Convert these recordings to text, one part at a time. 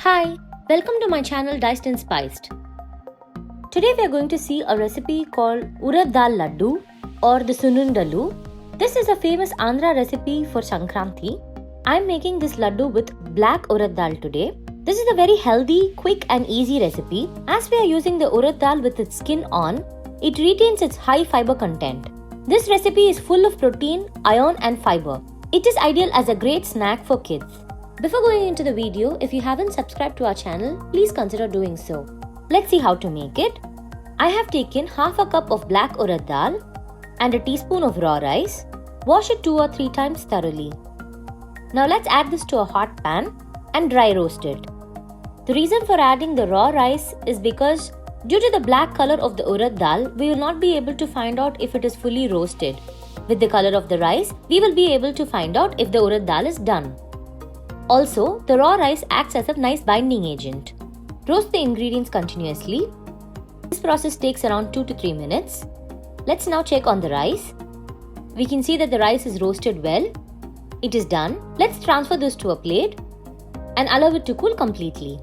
Hi, welcome to my channel Diced and Spiced. Today we are going to see a recipe called Urad Dal Laddu or the Sunnundalu. This is a famous Andhra recipe for Sankranthi. I am making this laddu with black urad dal today. This is a very healthy, quick and easy recipe. As we are using the urad dal with its skin on, it retains its high fiber content. This recipe is full of protein, iron and fiber. It is ideal as a great snack for kids. Before going into the video, if you haven't subscribed to our channel, please consider doing so. Let's see how to make it. I have taken half a cup of black urad dal and a teaspoon of raw rice. Wash it 2 or 3 times thoroughly. Now let's add this to a hot pan and dry roast it. The reason for adding the raw rice is because due to the black color of the urad dal, we will not be able to find out if it is fully roasted. With the color of the rice, we will be able to find out if the urad dal is done. Also, the raw rice acts as a nice binding agent. Roast the ingredients continuously. This process takes around 2 to 3 minutes. Let's now check on the rice. We can see that the rice is roasted well. It is done. Let's transfer this to a plate and allow it to cool completely.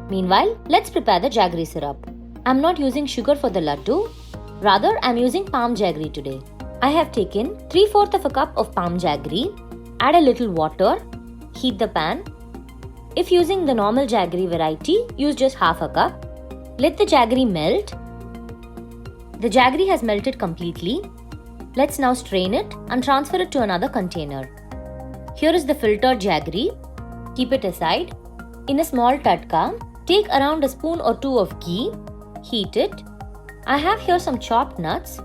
Meanwhile, let's prepare the jaggery syrup. I'm not using sugar for the laddu. Rather, I'm using palm jaggery today. I have taken 3/4 of a cup of palm jaggery. Add a little water. Heat the pan. If using the normal jaggery variety, use just half a cup. Let the jaggery melt. The jaggery has melted completely. Let's now strain it and transfer it to another container. Here is the filtered jaggery. Keep it aside. In a small tatka, take around a spoon or 2 of ghee. Heat it. I have here some chopped nuts.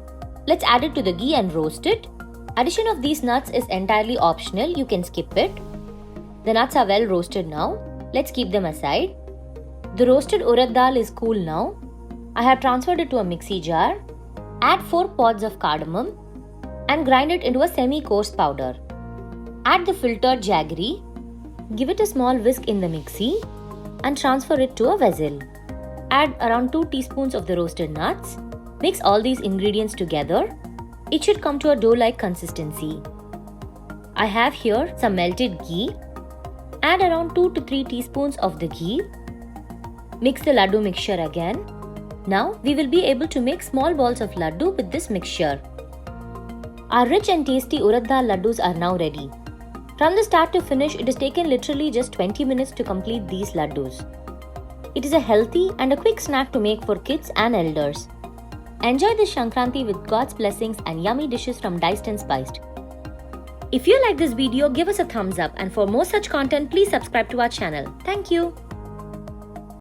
Let's add it to the ghee and roast it. Addition of these nuts is entirely optional. You can skip it. The nuts are well roasted now. Let's keep them aside. The roasted urad dal is cool now. I have transferred it to a mixie jar. Add 4 pods of cardamom and grind it into a semi-coarse powder. Add the filtered jaggery. Give it a small whisk in the mixie and transfer it to a vessel. Add around 2 teaspoons of the roasted nuts. Mix all these ingredients together. It should come to a dough-like consistency. I have here some melted ghee. Add around 2 to 3 teaspoons of the ghee. Mix the laddu mixture again. Now we will be able to make small balls of laddu with this mixture. Our rich and tasty urad dal laddus are now ready. From the start to finish, it has taken literally just 20 minutes to complete these laddus. It is a healthy and a quick snack to make for kids and elders. Enjoy this Sankranthi with God's blessings and yummy dishes from Diced and Spiced. If you like this video, give us a thumbs up, and for more such content, please subscribe to our channel. Thank you.